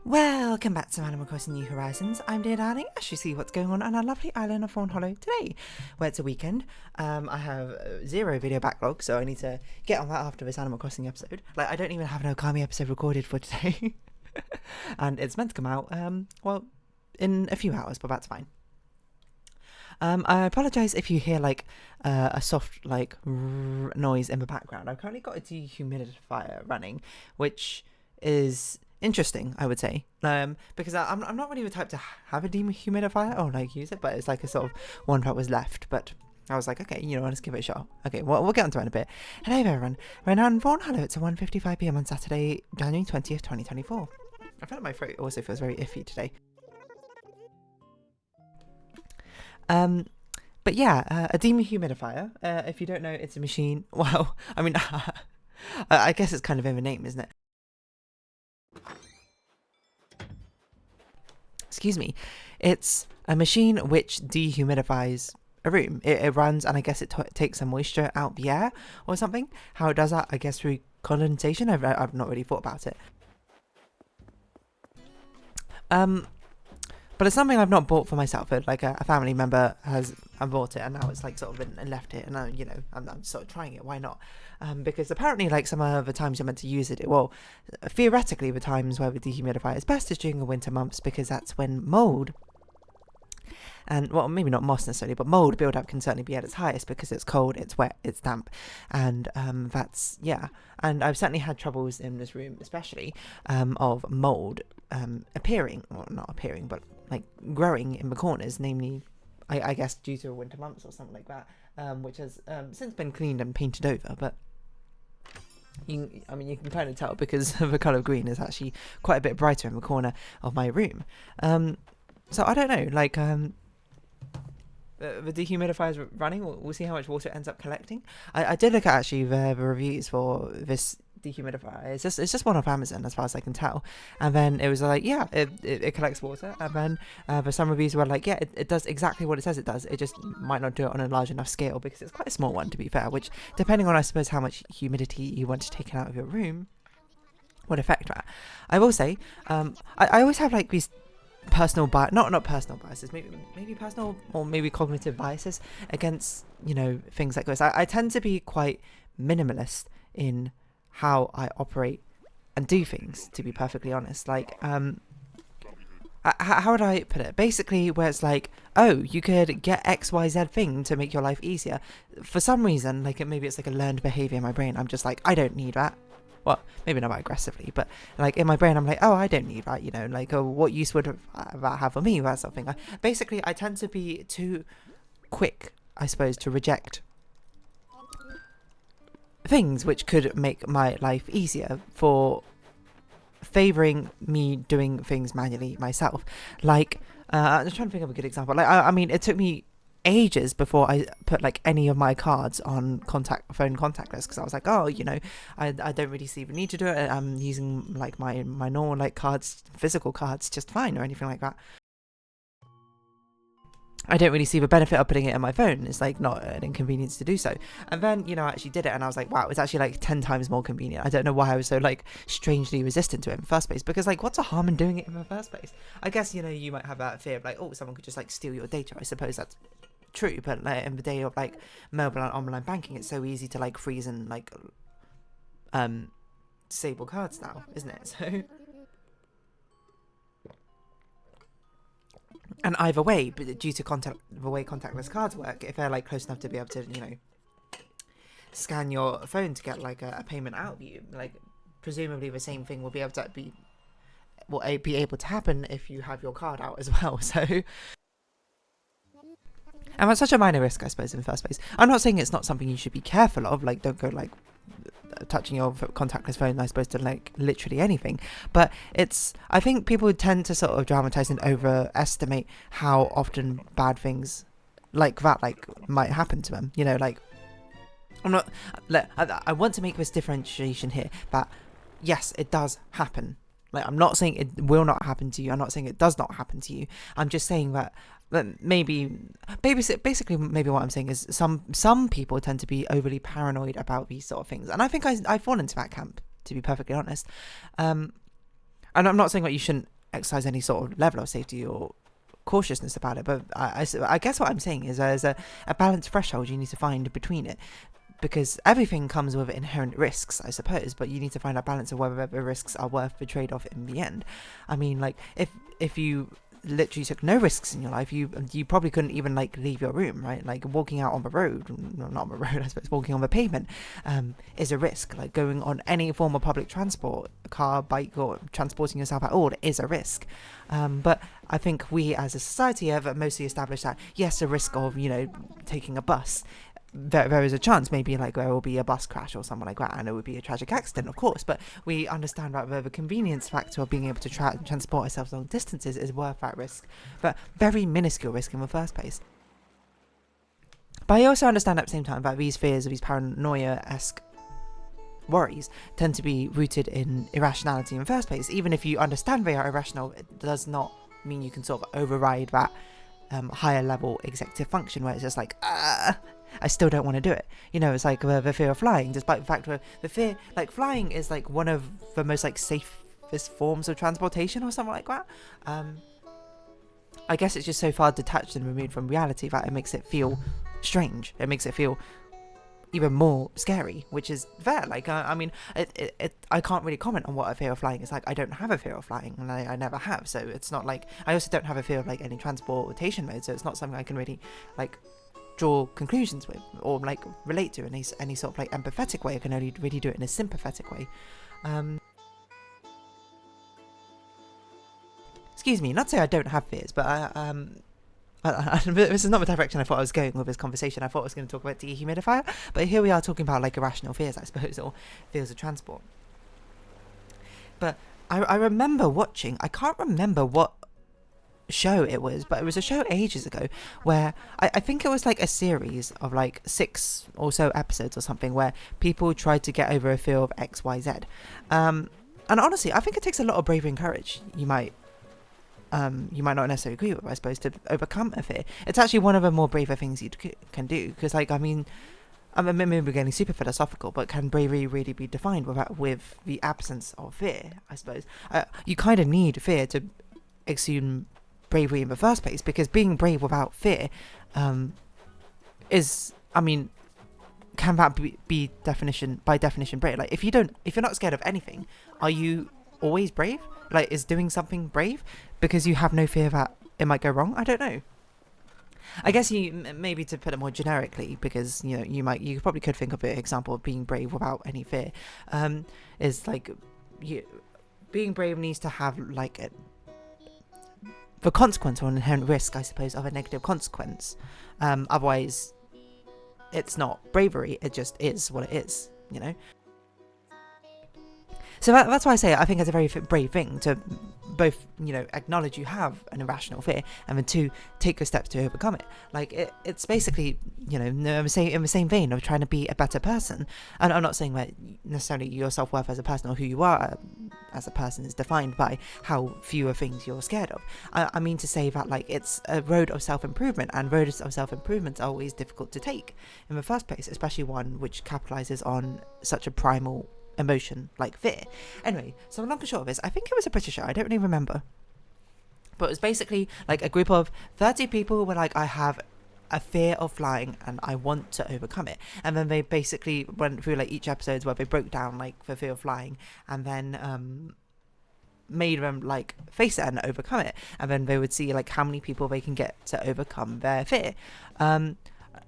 Welcome back to Animal Crossing New Horizons. I'm dear darling, as you see what's going on our lovely island of Fawnhollow today, where it's a weekend. I have zero video backlog, so I need to get on that after this Animal Crossing episode. Like, I don't even have an Okami episode recorded for today. And it's meant to come out, well, in a few hours, but that's fine. I apologise if you hear, like, a soft, like, noise in the background. I've currently got a dehumidifier running, which is interesting, I would say, because I'm not really the type to have a dehumidifier or like use it, but it's like a sort of one that was left, but I was like, okay, you know, let's give it a shot. Okay, well, we'll get onto it in a bit. Hello everyone, right now in Fawnhallow, it's 1:55 p.m. on Saturday, January 20th, 2024. I feel like my throat also feels very iffy today. But yeah, a dehumidifier, if you don't know, it's a machine, well, I mean, I guess it's kind of in the name, isn't it? Excuse me. It's a machine which dehumidifies a room. It runs, and I guess it takes some moisture out the air or something. How it does that, I guess, through condensation. I've not really thought about it. But it's something I've not bought for myself. Like a family member has bought it, and now it's like sort of been left it, and I'm sort of trying it. Why not? Because apparently, like some of the times you're meant to use it, well, theoretically, the times where the dehumidifier is best is during the winter months, because that's when mold and, well, maybe not moss necessarily, but mold build-up can certainly be at its highest because it's cold, it's wet, it's damp, and that's, yeah. And I've certainly had troubles in this room, especially of mold appearing, or not appearing, but like growing in the corners, namely, I guess due to winter months or something like that, which has since been cleaned and painted over, but you can kind of tell because the colour of green is actually quite a bit brighter in the corner of my room. So I don't know, like, the dehumidifier is running. We'll see how much water it ends up collecting. I did look at actually the reviews for this dehumidifier. It's just one off Amazon as far as I can tell, and then it was like, yeah, it collects water, and then for some reviews were like, yeah, it does exactly what it says it does. It just might not do it on a large enough scale because it's quite a small one, to be fair, which, depending on, I suppose, how much humidity you want to take out of your room, would affect that. I will say, I always have like these personal not personal biases, maybe personal or maybe cognitive biases against, things like this. I tend to be quite minimalist in how I operate and do things, to be perfectly honest. Like, how would I put it? Basically, where it's like, oh, you could get XYZ thing to make your life easier. For some reason, like, maybe it's like a learned behavior in my brain. I'm just like, I don't need that. Well, maybe not aggressively, but like in my brain, I'm like, oh, I don't need that, like, oh, what use would that have for me, that sort of thing. Basically, I tend to be too quick, I suppose, to reject things which could make my life easier for favouring me doing things manually myself. Like, I'm just trying to think of a good example. Like, I mean, it took me ages before I put like any of my cards on phone contact list, because I was like, oh, I don't really see the need to do it. I'm using like my normal like cards, physical cards, just fine, or anything like that. I don't really see the benefit of putting it on my phone. It's like not an inconvenience to do so. And then, I actually did it, and I was like, wow, it's actually like 10 times more convenient. I don't know why I was so like strangely resistant to it in the first place, because like, what's a harm in doing it in the first place? I guess, you might have that fear of like, oh, someone could just like steal your data. I suppose that's true, but like in the day of like mobile and online banking, it's so easy to like freeze and like disable cards now, isn't it? So, and either way, but due to the way contactless cards work, if they're like close enough to be able to scan your phone to get like a payment out of you, like presumably the same thing will be able to happen if you have your card out as well. So, and that's such a minor risk, I suppose, in the first place. I'm not saying it's not something you should be careful of. Like, don't go like touching your contactless phone, I suppose, to like literally anything. But I think people tend to sort of dramatize and overestimate how often bad things like that might happen to them. Like, I want to make this differentiation here that yes, it does happen. Like, I'm not saying it will not happen to you. I'm not saying it does not happen to you. I'm just saying that basically what I'm saying is some people tend to be overly paranoid about these sort of things, and I think I fall into that camp, to be perfectly honest. And I'm not saying that you shouldn't exercise any sort of level of safety or cautiousness about it, but I guess what I'm saying is there's a balanced threshold you need to find between it, because everything comes with inherent risks, I suppose, but you need to find a balance of whether the risks are worth the trade-off in the end. I mean, like, if you literally took no risks in your life, you probably couldn't even like leave your room, right? Like walking out on the road, not on the road, I suppose, walking on the pavement is a risk. Like going on any form of public transport, car, bike, or transporting yourself at all is a risk. But I think we as a society have mostly established that yes, the risk of, you know, taking a bus, there is a chance maybe like there will be a bus crash or something like that, and it would be a tragic accident, of course, but we understand that the convenience factor of being able to transport ourselves long distances is worth that risk, but very minuscule risk in the first place. But I also understand at the same time that these fears, these paranoia-esque worries tend to be rooted in irrationality in the first place. Even if you understand they are irrational, it does not mean you can sort of override that higher level executive function where it's just like, I still don't want to do it. You know, it's like the fear of flying, despite the fact that the fear, like flying is like one of the most like safest forms of transportation or something like that. I guess it's just so far detached and removed from reality that it makes it feel strange. It makes it feel even more scary, which is fair. Like, I mean, I can't really comment on what a fear of flying is like. I don't have a fear of flying, and I never have, so it's not like, I also don't have a fear of like any transportation mode, so it's not something I can really like draw conclusions with or like relate to in any sort of like empathetic way. I can only really do it in a sympathetic way. Excuse me, not to say I don't have fears, but this is not the direction I thought I was going with this conversation. I thought I was going to talk about dehumidifier, but here we are talking about like irrational fears, I suppose, or fears of transport. But I remember watching, I can't remember what show it was, but it was a show ages ago where I think it was like a series of like 6 or so episodes or something where people tried to get over a fear of XYZ. And honestly, I think it takes a lot of bravery and courage. You might not necessarily agree with, I suppose, to overcome a fear. It's actually one of the more braver things you can do, because like, I mean, maybe we're getting super philosophical, but can bravery really be defined with the absence of fear, I suppose? You kind of need fear to exude bravery in the first place, because being brave without fear is, I mean, can that be by definition brave? Like, if you're not scared of anything, are you always brave? Like, is doing something brave because you have no fear that it might go wrong? I don't know. I guess you maybe, to put it more generically, because you know you probably could think of an example of being brave without any fear, is like being brave needs to have like the consequence or an inherent risk, I suppose, of a negative consequence. Otherwise, it's not bravery. It just is what it is, you know. So that's why I say I think it's a very brave thing to both, you know, acknowledge you have an irrational fear, and then 2, take the steps to overcome it. Like, it's basically, you know, in the same vein of trying to be a better person. And I'm not saying that necessarily your self-worth as a person or who you are as a person is defined by how fewer things you're scared of. I mean to say that, like, it's a road of self-improvement, and roads of self-improvement are always difficult to take in the first place, especially one which capitalizes on such a primal emotion like fear. Anyway, so long and short of this, I think it was a British show, I don't really remember, but it was basically like a group of 30 people were like, I have a fear of flying and I want to overcome it, and then they basically went through like each episode where they broke down like the fear of flying, and then made them like face it and overcome it, and then they would see like how many people they can get to overcome their fear.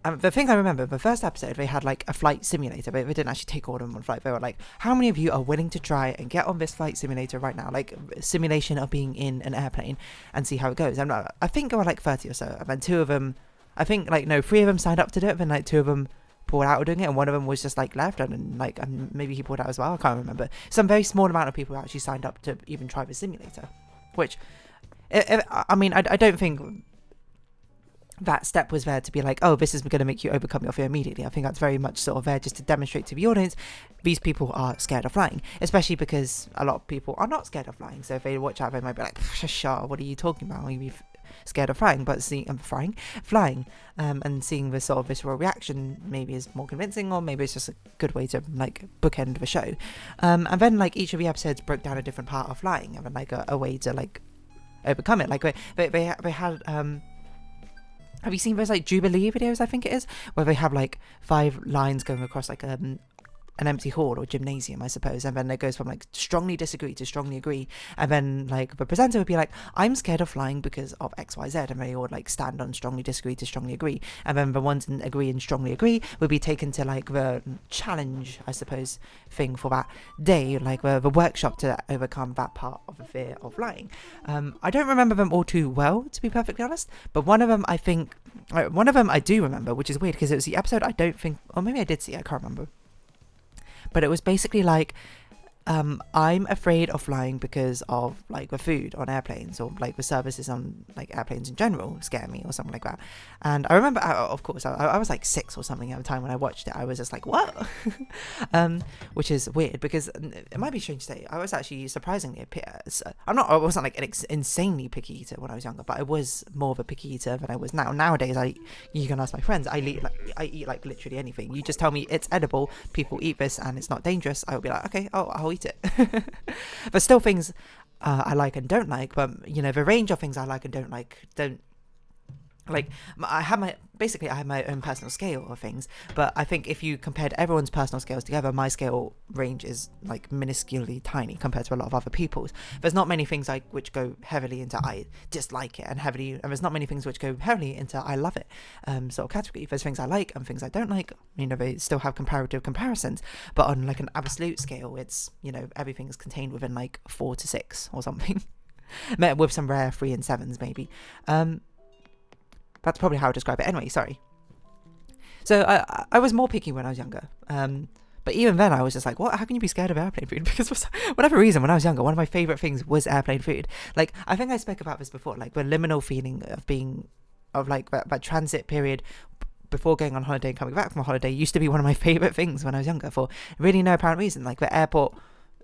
The thing I remember, the first episode, they had like a flight simulator, but they didn't actually take all of them on flight. They were like, how many of you are willing to try and get on this flight simulator right now? Like, simulation of being in an airplane, and see how it goes. I think there were like 30 or so, and then 2 of them, I think like, no, 3 of them signed up to do it, then like 2 of them pulled out of doing it, and one of them was just like left, and like, and maybe he pulled out as well, I can't remember. Some very small amount of people actually signed up to even try the simulator, which, I mean, I don't think that step was there to be like, oh, this is going to make you overcome your fear immediately. I think that's very much sort of there just to demonstrate to the audience these people are scared of flying, especially because a lot of people are not scared of flying. So if they watch out, they might be like, "Shah, what are you talking about? Are you scared of flying?" But flying, and seeing the sort of visceral reaction maybe is more convincing, or maybe it's just a good way to like bookend the show. And then like each of the episodes broke down a different part of flying, and then like a way to like overcome it. Like they had have you seen those like Jubilee videos, I think it is, where they have like 5 lines going across like an empty hall or gymnasium, I suppose, and then it goes from like strongly disagree to strongly agree, and then like the presenter would be like, I'm scared of flying because of XYZ, and they all like stand on strongly disagree to strongly agree, and then the ones in agree and strongly agree would be taken to like the challenge, I suppose, thing for that day, like the workshop to overcome that part of the fear of flying. I don't remember them all too well, to be perfectly honest, but one of them I do remember, which is weird because it was the episode I don't think, or maybe I did see it, I can't remember. But it was basically like, I'm afraid of flying because of like the food on airplanes, or like the services on like airplanes in general scare me, or something like that. And I remember, of course, I was like 6 or something at the time when I watched it. I was just like, what? Which is weird because it might be strange to say, I was actually surprisingly I wasn't like an insanely picky eater when I was younger, but I was more of a picky eater than I was now. Nowadays, you can ask my friends, I eat like literally anything. You just tell me it's edible, people eat this and it's not dangerous, I'll be like, okay, I'll eat it. But still things I like and don't like, but you know, the range of things I like and don't like I have my own personal scale of things, but I think if you compared everyone's personal scales together, my scale range is like minusculely tiny compared to a lot of other people's. There's not many things which go heavily into I dislike it, and there's not many things which go heavily into I love it sort of category. There's things I like and things I don't like, you know, they still have comparative comparisons, but on like an absolute scale, it's, you know, everything is contained within like 4 to 6 or something with some rare 3 and 7s maybe. That's probably how I describe it. Anyway, sorry. So I was more picky when I was younger. But even then, I was just like, what? How can you be scared of airplane food? Because for whatever reason, when I was younger, one of my favourite things was airplane food. Like, I think I spoke about this before, like the liminal feeling of like that transit period before going on holiday and coming back from a holiday used to be one of my favourite things when I was younger for really no apparent reason. Like the airport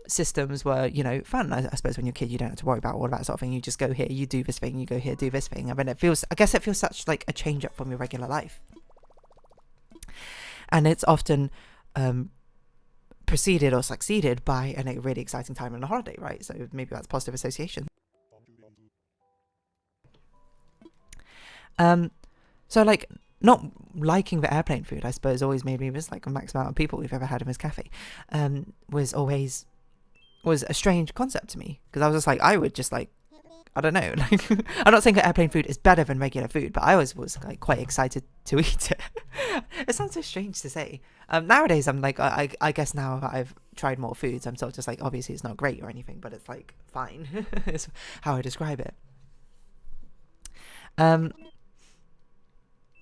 systems were, you know, fun. I suppose when you're a kid you don't have to worry about all that sort of thing. You just go here, you do this thing, you go here, do this thing. I mean, it feels such like a change up from your regular life, and it's often preceded or succeeded by a really exciting time on a holiday, right? So maybe that's positive association. So like not liking the airplane food, I suppose, always made me miss like the max amount of people we've ever had in this cafe. Was a strange concept to me, because I was just like, I would just like, I don't know, like I'm not saying that airplane food is better than regular food, but I was like quite excited to eat it. It sounds so strange to say. Nowadays I'm like, I guess now that I've tried more foods, I'm sort of just like, obviously it's not great or anything, but it's like fine. It's how I describe it.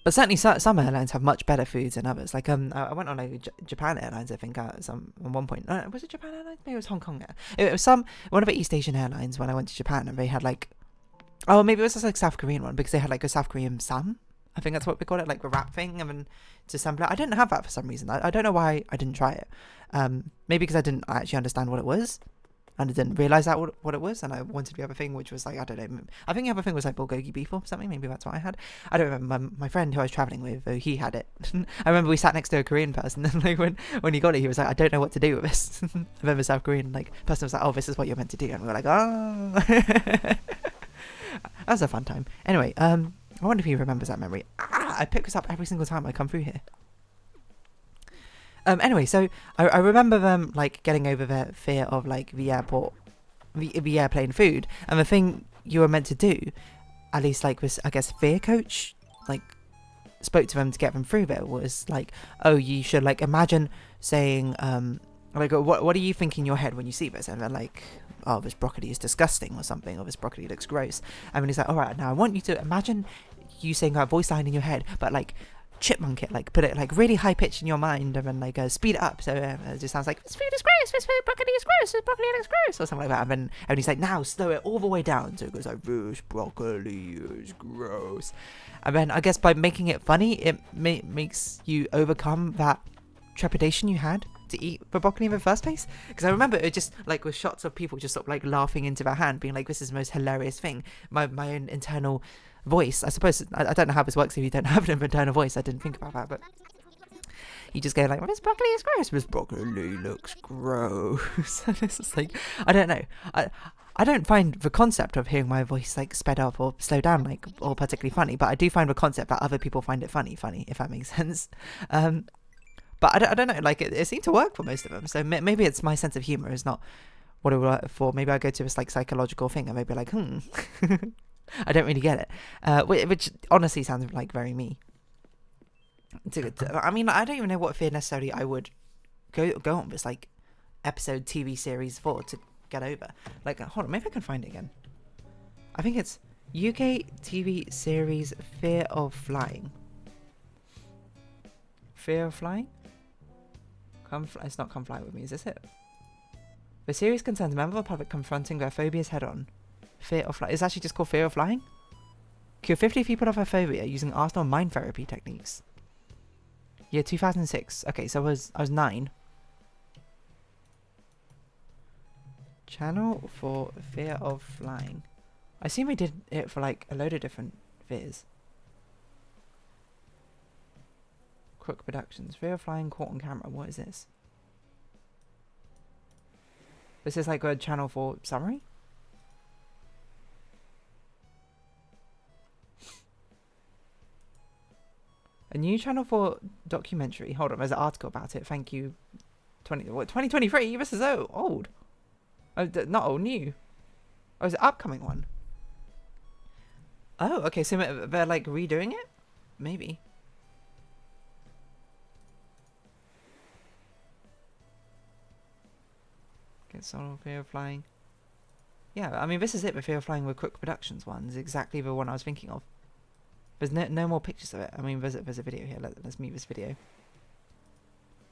But certainly some airlines have much better foods than others. Like I went on like Japan Airlines, I think, at one point. Was it Japan Airlines? Maybe it was Hong Kong Air. It was one of the East Asian airlines when I went to Japan, and they had like, oh, maybe it was just like South Korean one, because they had like a South Korean sam. I think that's what we call it, like the wrap thing, and then to assemble it. I didn't have that for some reason. I don't know why I didn't try it. Maybe because I didn't actually understand what it was, and I didn't realise that what it was, and I wanted the other thing, which was like, I don't know, I think the other thing was like bulgogi beef or something. Maybe that's what I had. I don't remember. My friend who I was travelling with, he had it. I remember we sat next to a Korean person, and like when he got it, he was like, I don't know what to do with this. I remember South Korean like person was like, oh, this is what you're meant to do, and we were like, oh. That was a fun time. Anyway, I wonder if he remembers that memory. I pick this up every single time I come through here. Anyway, so I remember them like getting over their fear of like the airplane food, and the thing you were meant to do, at least like was, I guess, fear coach like spoke to them to get them through there, was like, oh, you should like imagine saying like, what do you think in your head when you see this? And they're like, oh, this broccoli is disgusting or something, or this broccoli looks gross. And then he's like, all right, now I want you to imagine you saying that voice line in your head, but like chipmunk it, like put it like really high pitched in your mind, and then like speed it up so it just sounds like this food is gross, this broccoli is gross, this broccoli looks gross, or something like that. And then he's like, now slow it all the way down, so it goes like, this broccoli is gross. And then I guess by making it funny, it makes you overcome that trepidation you had to eat the broccoli in the first place. Because I remember it just like with shots of people just sort of like laughing into their hand, being like, this is the most hilarious thing. My own internal voice, I suppose. I don't know how this works if you don't have an internal voice. I didn't think about that, but you just go like, well, this broccoli is gross, this broccoli looks gross. And it's just like, I don't know, I don't find the concept of hearing my voice like sped up or slow down like all particularly funny, but I do find the concept that other people find it funny, if that makes sense. But I don't know, like it seemed to work for most of them. So maybe it's my sense of humor is not what it would work for. Maybe I go to this like psychological thing and maybe like, I don't really get it. Which honestly sounds like very me. I mean, I don't even know what fear necessarily I would go on this like episode TV series for to get over. Like, hold on, maybe I can find it again. I think it's UK TV series Fear of Flying. Fear of Flying? It's not Come Fly With Me, is this it? The series concerns a member of the public confronting their phobias head on. Fear of Flying. It's actually just called Fear of Flying? Cure 50 people of their phobia using Arsenal mind therapy techniques. Year 2006. Okay, so I was 9. Channel for Fear of Flying. I assume we did it for like a load of different fears. Crook Productions. Fear of Flying caught on camera. What is this? This is like a channel for summary? A new channel for documentary. Hold on, there's an article about it. Thank you. 2023? This is so old. Oh, not old, new. Oh, it's an upcoming one. Oh, okay, so they're like redoing it? Maybe. Get solo Fear of Flying. Yeah, I mean, this is it. The Fear of Flying with Crook Productions one is exactly the one I was thinking of. There's no more pictures of it. I mean, there's a video here. Let's mute this video.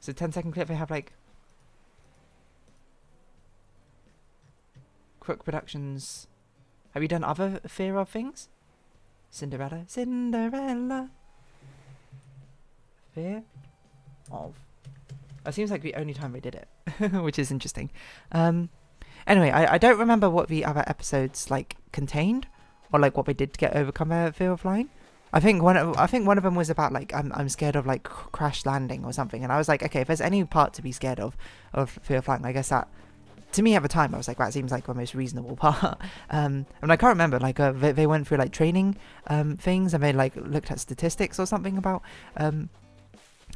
So 10-second clip. They have like Crook Productions. Have you done other Fear of things? Cinderella. Fear of. That seems like the only time they did it, which is interesting. Anyway, I don't remember what the other episodes like contained, or like what they did to get overcome their fear of flying. I think one of them was about like I'm scared of like crash landing or something, and I was like, okay, if there's any part to be scared of fear of flying, I guess that. To me at the time, I was like, that seems like the most reasonable part. And I can't remember, like, they went through, like, training things, and they, like, looked at statistics or something about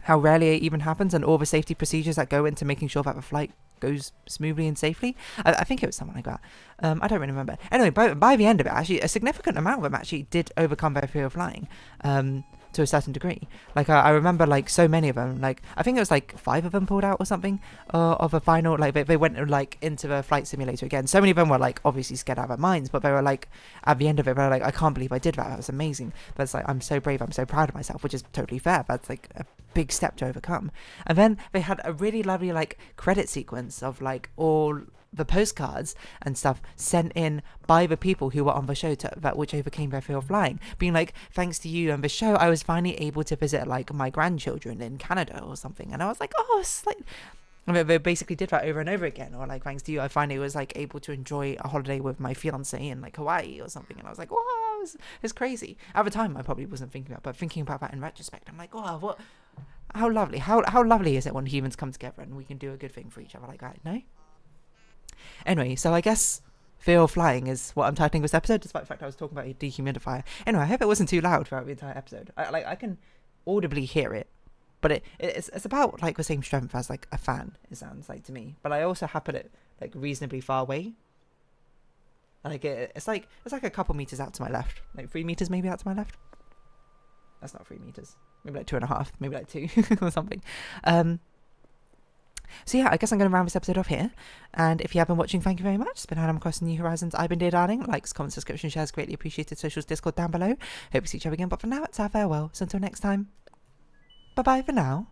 how rarely it even happens, and all the safety procedures that go into making sure that the flight goes smoothly and safely. I think it was something like that. I don't really remember. Anyway, by the end of it, actually, a significant amount of them actually did overcome their fear of flying. To a certain degree. Like I remember like so many of them, like I think it was like 5 of them pulled out or something of a final, like they went like into the flight simulator again. So many of them were like obviously scared out of their minds, but they were like at the end of it they were like, I can't believe I did that, was amazing. But it's like, I'm so brave, I'm so proud of myself, which is totally fair. That's like a big step to overcome. And then they had a really lovely like credit sequence of like all the postcards and stuff sent in by the people who were on the show which overcame their fear of flying, being like, thanks to you and the show, I was finally able to visit like my grandchildren in Canada or something. And I was like, oh, it's like, they basically did that over and over again. Or like, thanks to you, I finally was like able to enjoy a holiday with my fiance in like Hawaii or something. And I was like, wow, it's crazy. At the time I probably wasn't thinking about, but thinking about that in retrospect, I'm like, wow, how lovely, how lovely is it when humans come together and we can do a good thing for each other like that, no? Anyway, so I guess fear of flying is what I'm titling this episode, despite the fact I was talking about a dehumidifier. Anyway, I hope it wasn't too loud throughout the entire episode. I can audibly hear it, but it's about like the same strength as like a fan, it sounds like to me. But I also have put it like reasonably far away. Like it's like a couple meters out to my left, like 3 meters maybe out to my left. That's not 3 meters, maybe like 2.5, maybe like 2 or something. So yeah, I guess I'm going to round this episode off here. And if you have been watching, thank you very much. It's been Adam Crossing New Horizons. I've been Dear Darling. Likes, comments, subscription, shares, greatly appreciated. Socials, Discord down below. Hope to see each other again. But for now, it's our farewell. So until next time. Bye bye for now.